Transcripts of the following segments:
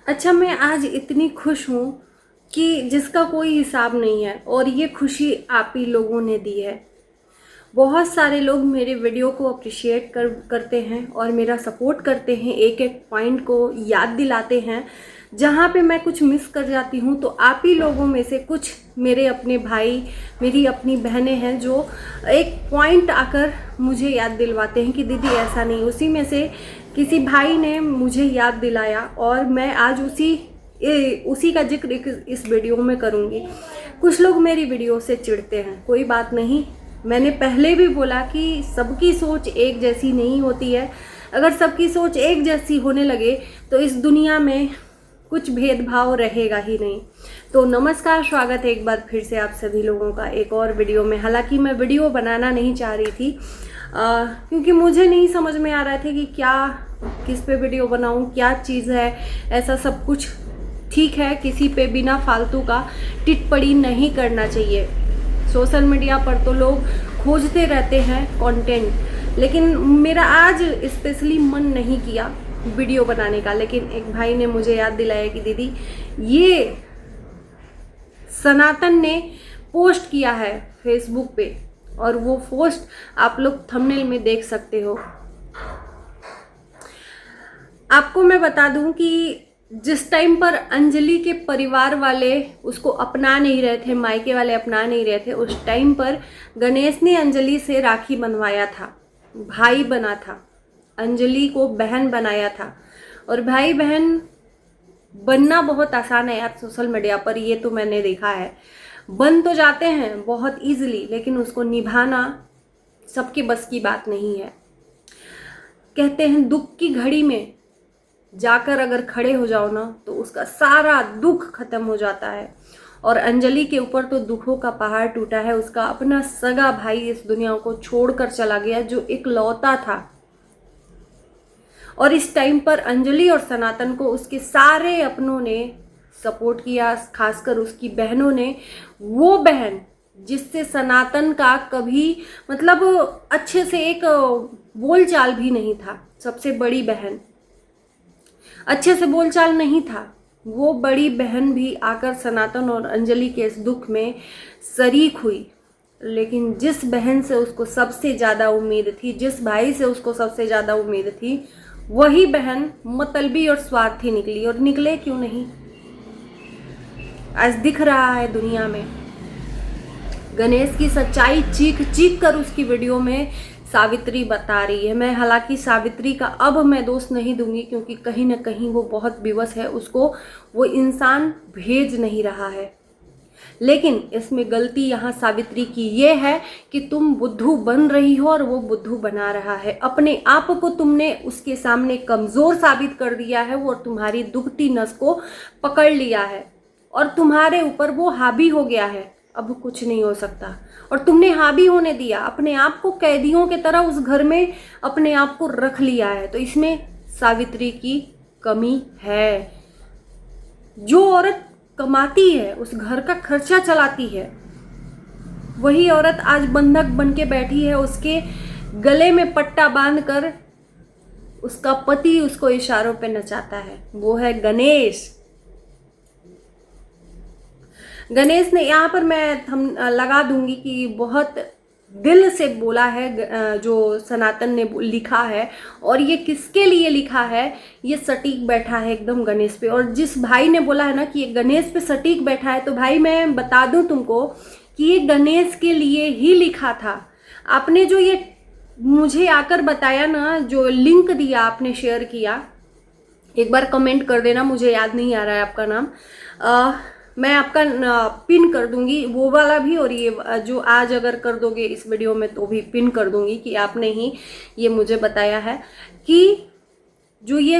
अच्छा, मैं आज इतनी खुश हूँ कि जिसका कोई हिसाब नहीं है, और ये खुशी आप ही लोगों ने दी है। बहुत सारे लोग मेरे वीडियो को अप्रिशिएट करते हैं और मेरा सपोर्ट करते हैं, एक एक पॉइंट को याद दिलाते हैं। जहाँ पे मैं कुछ मिस कर जाती हूँ तो आप ही लोगों में से कुछ मेरे अपने भाई, मेरी अपनी बहनें हैं जो एक पॉइंट आकर मुझे याद दिलवाते हैं कि दीदी ऐसा नहीं। उसी में से किसी भाई ने मुझे याद दिलाया और मैं आज उसी का जिक्र इस वीडियो में करूँगी। कुछ लोग मेरी वीडियो से चिढ़ते हैं, कोई बात नहीं। मैंने पहले भी बोला कि सबकी सोच एक जैसी नहीं होती है। अगर सबकी सोच एक जैसी होने लगे तो इस दुनिया में कुछ भेदभाव रहेगा ही नहीं। तो नमस्कार, स्वागत है एक बार फिर से आप सभी लोगों का एक और वीडियो में। हालांकि मैं वीडियो बनाना नहीं चाह रही थी क्योंकि मुझे नहीं समझ में आ रहा था कि किस पे वीडियो बनाऊं, क्या चीज़ है। ऐसा सब कुछ ठीक है, किसी पे बिना फालतू का टिप्पणी नहीं करना चाहिए। सोशल मीडिया पर तो लोग खोजते रहते हैं कंटेंट, लेकिन मेरा आज स्पेशली मन नहीं किया वीडियो बनाने का। लेकिन एक भाई ने मुझे याद दिलाया कि दीदी ये सनातन ने पोस्ट किया है फेसबुक पे, और वो पोस्ट आप लोग थंबनेल में देख सकते हो। आपको मैं बता दूं कि जिस टाइम पर अंजलि के परिवार वाले उसको अपना नहीं रहे थे, मायके वाले अपना नहीं रहे थे, उस टाइम पर गणेश ने अंजलि से राखी बनवाया था, भाई बना था, अंजलि को बहन बनाया था। और भाई बहन बनना बहुत आसान है यार सोशल मीडिया पर, ये तो मैंने देखा है। बन तो जाते हैं बहुत इजीली, लेकिन उसको निभाना सबके बस की बात नहीं है। कहते हैं दुख की घड़ी में जाकर अगर खड़े हो जाओ ना तो उसका सारा दुख खत्म हो जाता है। और अंजलि के ऊपर तो दुखों का पहाड़ टूटा है। उसका अपना सगा भाई इस दुनिया को छोड़कर चला गया, जो इकलौता था। और इस टाइम पर अंजलि और सनातन को उसके सारे अपनों ने सपोर्ट किया, खासकर उसकी बहनों ने। वो बहन जिससे सनातन का कभी अच्छे से एक बोलचाल भी नहीं था, सबसे बड़ी बहन, अच्छे से बोलचाल नहीं था, वो बड़ी बहन भी आकर सनातन और अंजलि के इस दुख में शरीक हुई। लेकिन जिस बहन से उसको सबसे ज़्यादा उम्मीद थी, जिस भाई से उसको सबसे ज़्यादा उम्मीद थी, वही बहन मतलबी और स्वार्थी निकली। और निकले क्यों नहीं, आज दिख रहा है दुनिया में। गणेश की सच्चाई चीख चीख कर उसकी वीडियो में सावित्री बता रही है। मैं हालांकि सावित्री का अब मैं दोष नहीं दूंगी, क्योंकि कहीं ना कहीं वो बहुत विवश है, उसको वो इंसान भेज नहीं रहा है। लेकिन इसमें गलती यहाँ सावित्री की ये है कि तुम बुद्धू बन रही हो और वो बुद्धू बना रहा है। अपने आप को तुमने उसके सामने कमज़ोर साबित कर दिया है, वो तुम्हारी दुखती नस को पकड़ लिया है और तुम्हारे ऊपर वो हावी हो गया है। अब कुछ नहीं हो सकता, और तुमने हावी होने दिया, अपने आप को कैदियों की तरह उस घर में अपने आप को रख लिया है। तो इसमें सावित्री की कमी है। जो औरत कमाती है, उस घर का खर्चा चलाती है, वही औरत आज बंधक बन के बैठी है। उसके गले में पट्टा बांधकर उसका पति उसको इशारों पे नचाता है, वो है गणेश। गणेश ने यहाँ पर मैं लगा दूंगी कि बहुत दिल से बोला है जो सनातन ने लिखा है, और ये किसके लिए लिखा है ये सटीक बैठा है एकदम गणेश पे। और जिस भाई ने बोला है ना कि ये गणेश पे सटीक बैठा है, तो भाई मैं बता दूं तुमको कि ये गणेश के लिए ही लिखा था। आपने जो ये मुझे आकर बताया ना, जो लिंक दिया आपने, शेयर किया, एक बार कमेंट कर देना, मुझे याद नहीं आ रहा है आपका नाम। मैं आपका पिन कर दूंगी वो वाला भी, और ये जो आज अगर कर दोगे इस वीडियो में तो भी पिन कर दूंगी कि आपने ही ये मुझे बताया है कि जो ये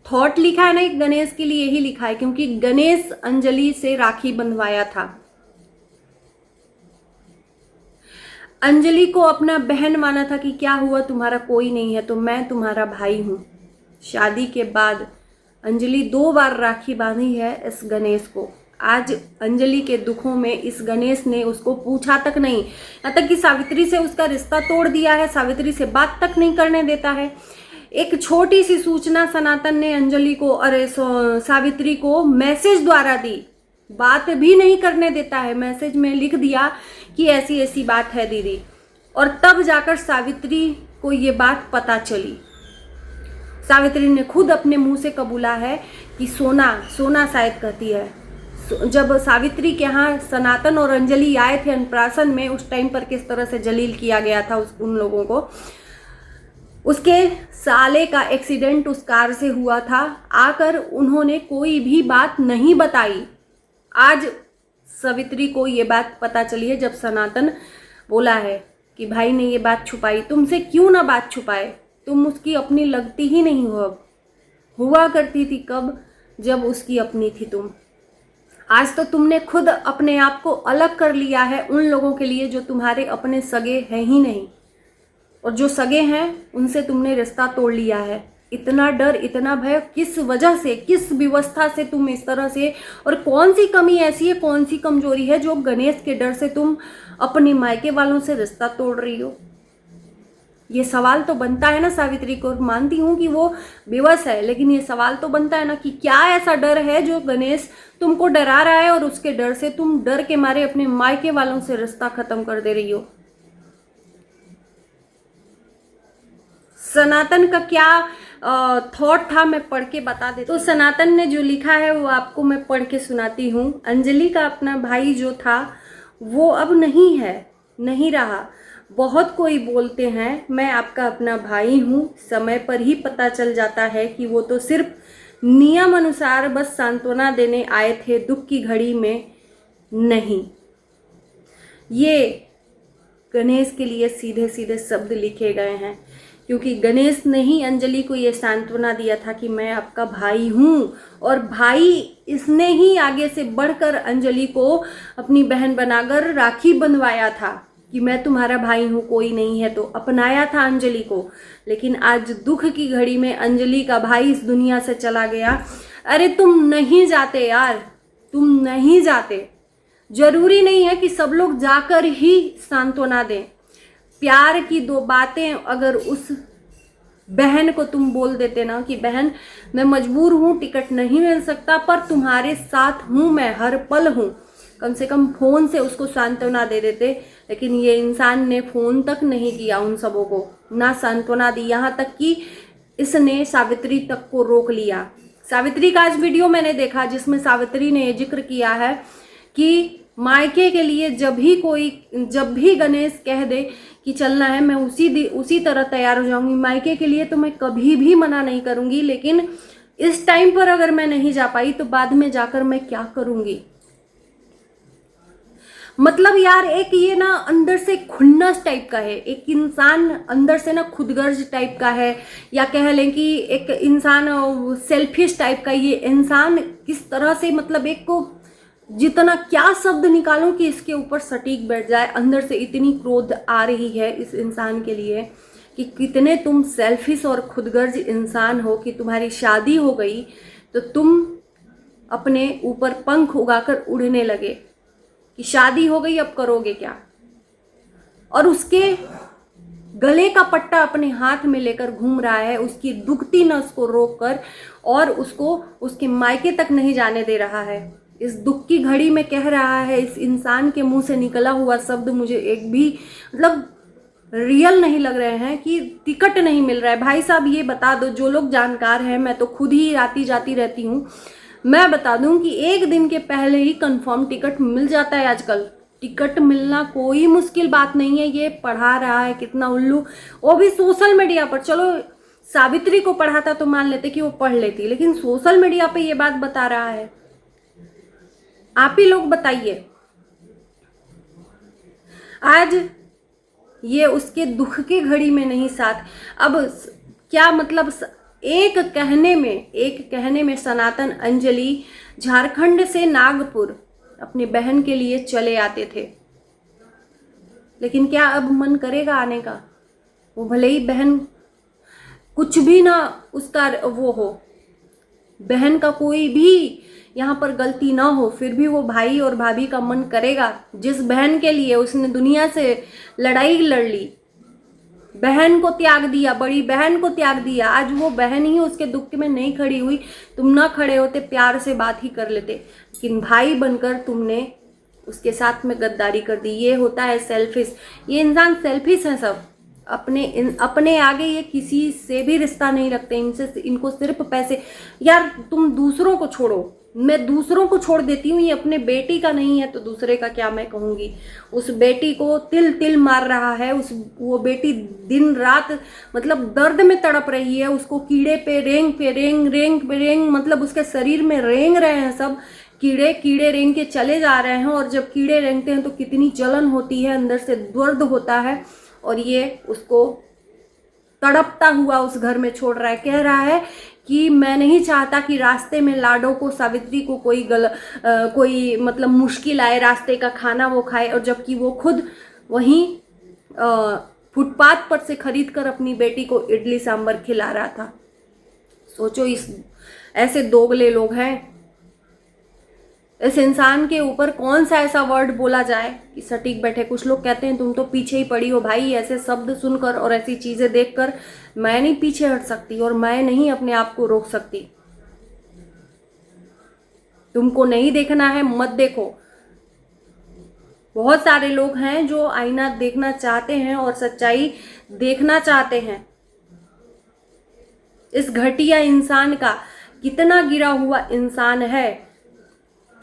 थॉट लिखा है ना, एक गणेश के लिए ही लिखा है, क्योंकि गणेश अंजलि से राखी बंधवाया था। अंजलि को अपना बहन माना था कि क्या हुआ, तुम्हारा कोई नहीं है तो मैं तुम्हारा भाई हूँ। शादी के बाद अंजलि 2 बार राखी बांधी है इस गणेश को। आज अंजलि के दुखों में इस गणेश ने उसको पूछा तक नहीं, यहाँ तक कि सावित्री से उसका रिश्ता तोड़ दिया है, सावित्री से बात तक नहीं करने देता है। एक छोटी सी सूचना सनातन ने अंजलि को, अरे सावित्री को मैसेज द्वारा दी, बात भी नहीं करने देता है, मैसेज में लिख दिया कि ऐसी ऐसी बात है दीदी, और तब जाकर सावित्री को ये बात पता चली। सावित्री ने खुद अपने मुंह से कबूला है कि सोना शायद कहती है। जब सावित्री के यहाँ सनातन और अंजलि आए थे अन्नप्राशन में, उस टाइम पर किस तरह से जलील किया गया था उन लोगों को, उसके साले का एक्सीडेंट उस कार से हुआ था। आकर उन्होंने कोई भी बात नहीं बताई। आज सावित्री को ये बात पता चली है जब सनातन बोला है कि भाई ने ये बात छुपाई। तुमसे क्यों ना बात छुपाए, तुम उसकी अपनी लगती ही नहीं हो। अब हुआ करती थी कब, जब उसकी अपनी थी तुम। आज तो तुमने खुद अपने आप को अलग कर लिया है उन लोगों के लिए जो तुम्हारे अपने सगे हैं ही नहीं, और जो सगे हैं उनसे तुमने रिश्ता तोड़ लिया है। इतना डर, इतना भय किस वजह से, किस व्यवस्था से तुम इस तरह से, और कौन सी कमी ऐसी है, कौन सी कमजोरी है जो गणेश के डर से तुम अपने मायके वालों से रिश्ता तोड़ रही हो? ये सवाल तो बनता है ना सावित्री को। मानती हूँ कि वो बेबस है, लेकिन ये सवाल तो बनता है ना कि क्या ऐसा डर है जो गणेश तुमको डरा रहा है और उसके डर से तुम डर के मारे अपने मायके वालों से रिश्ता खत्म कर दे रही हो। सनातन का क्या थॉट था मैं पढ़ के बता देती। तो सनातन ने जो लिखा है वो आपको मैं पढ़ के सुनाती हूँ। अंजलि का अपना भाई जो था वो अब नहीं है, नहीं रहा। बहुत कोई बोलते हैं मैं आपका अपना भाई हूँ, समय पर ही पता चल जाता है कि वो तो सिर्फ नियम अनुसार बस सांत्वना देने आए थे, दुख की घड़ी में नहीं। ये गणेश के लिए सीधे सीधे शब्द लिखे गए हैं, क्योंकि गणेश ने ही अंजलि को ये सांत्वना दिया था कि मैं आपका भाई हूँ, और भाई इसने ही आगे से बढ़कर अंजलि को अपनी बहन बनाकर राखी बंधवाया था कि मैं तुम्हारा भाई हूँ, कोई नहीं है, तो अपनाया था अंजलि को। लेकिन आज दुख की घड़ी में अंजलि का भाई इस दुनिया से चला गया। अरे तुम नहीं जाते यार, तुम नहीं जाते। जरूरी नहीं है कि सब लोग जाकर ही सांत्वना दें। प्यार की दो बातें अगर उस बहन को तुम बोल देते ना कि बहन मैं मजबूर हूँ, टिकट नहीं मिल सकता, पर तुम्हारे साथ हूँ, मैं हर पल हूँ, कम से कम फ़ोन से उसको सांत्वना दे देते। लेकिन ये इंसान ने फ़ोन तक नहीं किया उन सबों को, ना सांत्वना दी, यहाँ तक कि इसने सावित्री तक को रोक लिया। सावित्री का आज वीडियो मैंने देखा जिसमें सावित्री ने ये जिक्र किया है कि मायके के लिए जब भी गणेश कह दे कि चलना है, मैं उसी तरह तैयार हो जाऊंगी। मायके के लिए तो मैं कभी भी मना नहीं करूंगी, लेकिन इस टाइम पर अगर मैं नहीं जा पाई तो बाद में जाकर मैं क्या करूंगी। मतलब यार एक ये ना अंदर से खुन्नस टाइप का है, एक इंसान अंदर से ना खुदगर्ज टाइप का है, या कह लें कि एक इंसान सेल्फिश टाइप का। ये इंसान किस तरह से, मतलब एक को जितना क्या शब्द निकालूं कि इसके ऊपर सटीक बैठ जाए, अंदर से इतनी क्रोध आ रही है इस इंसान के लिए कि कितने तुम सेल्फिश और खुदगर्ज इंसान हो कि तुम्हारी शादी हो गई तो तुम अपने ऊपर पंख उगाकर उड़ने लगे कि शादी हो गई अब करोगे क्या, और उसके गले का पट्टा अपने हाथ में लेकर घूम रहा है, उसकी दुखती नस को रोककर, और उसको उसके मायके तक नहीं जाने दे रहा है। इस दुख की घड़ी में कह रहा है, इस इंसान के मुंह से निकला हुआ शब्द मुझे एक भी मतलब रियल नहीं लग रहे हैं कि टिकट नहीं मिल रहा है। भाई साहब ये बता दो, जो लोग जानकार हैं, मैं तो खुद ही आती जाती रहती हूँ, मैं बता दूं कि एक दिन के पहले ही कंफर्म टिकट मिल जाता है। आजकल टिकट मिलना कोई मुश्किल बात नहीं है। ये पढ़ा रहा है कितना उल्लू, वो भी सोशल मीडिया पर। चलो सावित्री को पढ़ाता तो मान लेते कि वो पढ़ लेती, लेकिन सोशल मीडिया पे ये बात बता रहा है। आप ही लोग बताइए, आज ये उसके दुख की घड़ी में नहीं साथ। अब क्या मतलब, एक कहने में सनातन अंजलि झारखंड से नागपुर अपनी बहन के लिए चले आते थे, लेकिन क्या अब मन करेगा आने का? वो भले ही बहन कुछ भी ना उसका वो हो, बहन का कोई भी यहाँ पर गलती ना हो, फिर भी वो भाई और भाभी का मन करेगा। जिस बहन के लिए उसने दुनिया से लड़ाई लड़ ली, बहन को त्याग दिया, बड़ी बहन को त्याग दिया। आज वो बहन ही उसके दुख में नहीं खड़ी हुई, तुम ना खड़े होते, प्यार से बात ही कर लेते, लेकिन भाई बनकर तुमने उसके साथ में गद्दारी कर दी। ये होता है सेल्फिश, ये इंसान सेल्फिश है सब। अपने आगे ये किसी से भी रिश्ता नहीं रखते, इनको सिर्फ पैसे। यार तुम दूसरों को छोड़ो, मैं दूसरों को छोड़ देती हूँ, ये अपने बेटी का नहीं है तो दूसरे का क्या मैं कहूँगी। उस बेटी को तिल तिल मार रहा है, वो बेटी दिन रात मतलब दर्द में तड़प रही है, उसको कीड़े पे रेंग मतलब उसके शरीर में रेंग रहे हैं सब कीड़े रेंग के चले जा रहे हैं। और जब कीड़े रेंगते हैं तो कितनी जलन होती है, अंदर से दर्द होता है, और ये उसको तड़पता हुआ उस घर में छोड़ रहा है। कह रहा है कि मैं नहीं चाहता कि रास्ते में लाडो को, सावित्री को कोई मतलब मुश्किल आए, रास्ते का खाना वो खाए, और जबकि वो खुद वहीं फुटपाथ पर से खरीद कर अपनी बेटी को इडली सांभर खिला रहा था। सोचो, ऐसे दोगले लोग हैं। इस इंसान के ऊपर कौन सा ऐसा वर्ड बोला जाए कि सटीक बैठे। कुछ लोग कहते हैं तुम तो पीछे ही पड़ी हो भाई, ऐसे शब्द सुनकर और ऐसी चीजें देखकर मैं नहीं पीछे हट सकती और मैं नहीं अपने आप को रोक सकती। तुमको नहीं देखना है मत देखो। बहुत सारे लोग हैं जो आईना देखना चाहते हैं और सच्चाई देखना चाहते हैं। इस घटिया इंसान का कितना गिरा हुआ इंसान है,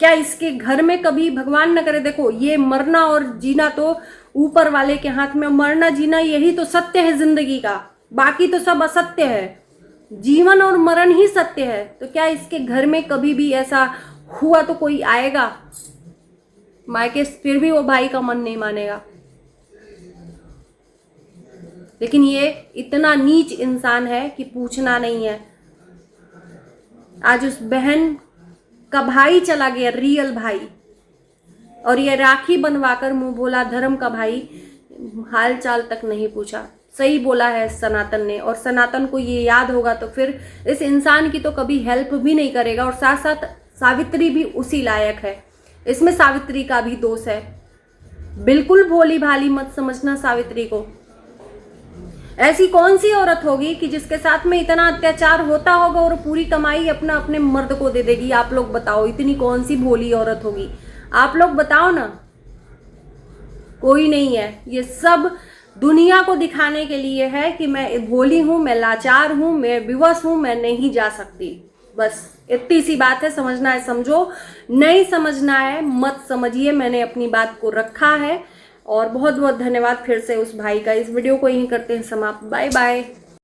क्या इसके घर में कभी, भगवान न करे, देखो ये मरना और जीना तो ऊपर वाले के हाथ में। मरना जीना यही तो सत्य है जिंदगी का, बाकी तो सब असत्य है। जीवन और मरण ही सत्य है। तो क्या इसके घर में कभी भी ऐसा हुआ तो कोई आएगा मायके, फिर भी वो भाई का मन नहीं मानेगा। लेकिन ये इतना नीच इंसान है कि पूछना नहीं है। आज उस बहन का भाई चला गया, रियल भाई, और ये राखी बनवाकर मुंह भोला धर्म का भाई हाल चाल तक नहीं पूछा। सही बोला है सनातन ने, और सनातन को ये याद होगा तो फिर इस इंसान की तो कभी हेल्प भी नहीं करेगा। और साथ साथ सावित्री भी उसी लायक है, इसमें सावित्री का भी दोष है। बिल्कुल भोली भाली मत समझना सावित्री को। ऐसी कौन सी औरत होगी कि जिसके साथ में इतना अत्याचार होता होगा और पूरी कमाई अपने मर्द को दे देगी। आप लोग बताओ, इतनी कौन सी भोली औरत होगी, आप लोग बताओ ना। कोई नहीं है, ये सब दुनिया को दिखाने के लिए है कि मैं भोली हूं, मैं लाचार हूं, मैं विवश हूं, मैं नहीं जा सकती। बस इतनी सी बात है, समझना है समझो, नहीं समझना है मत समझिए। मैंने अपनी बात को रखा है। और बहुत बहुत धन्यवाद फिर से उस भाई का। इस वीडियो को यहीं करते हैं समाप्त। Bye bye.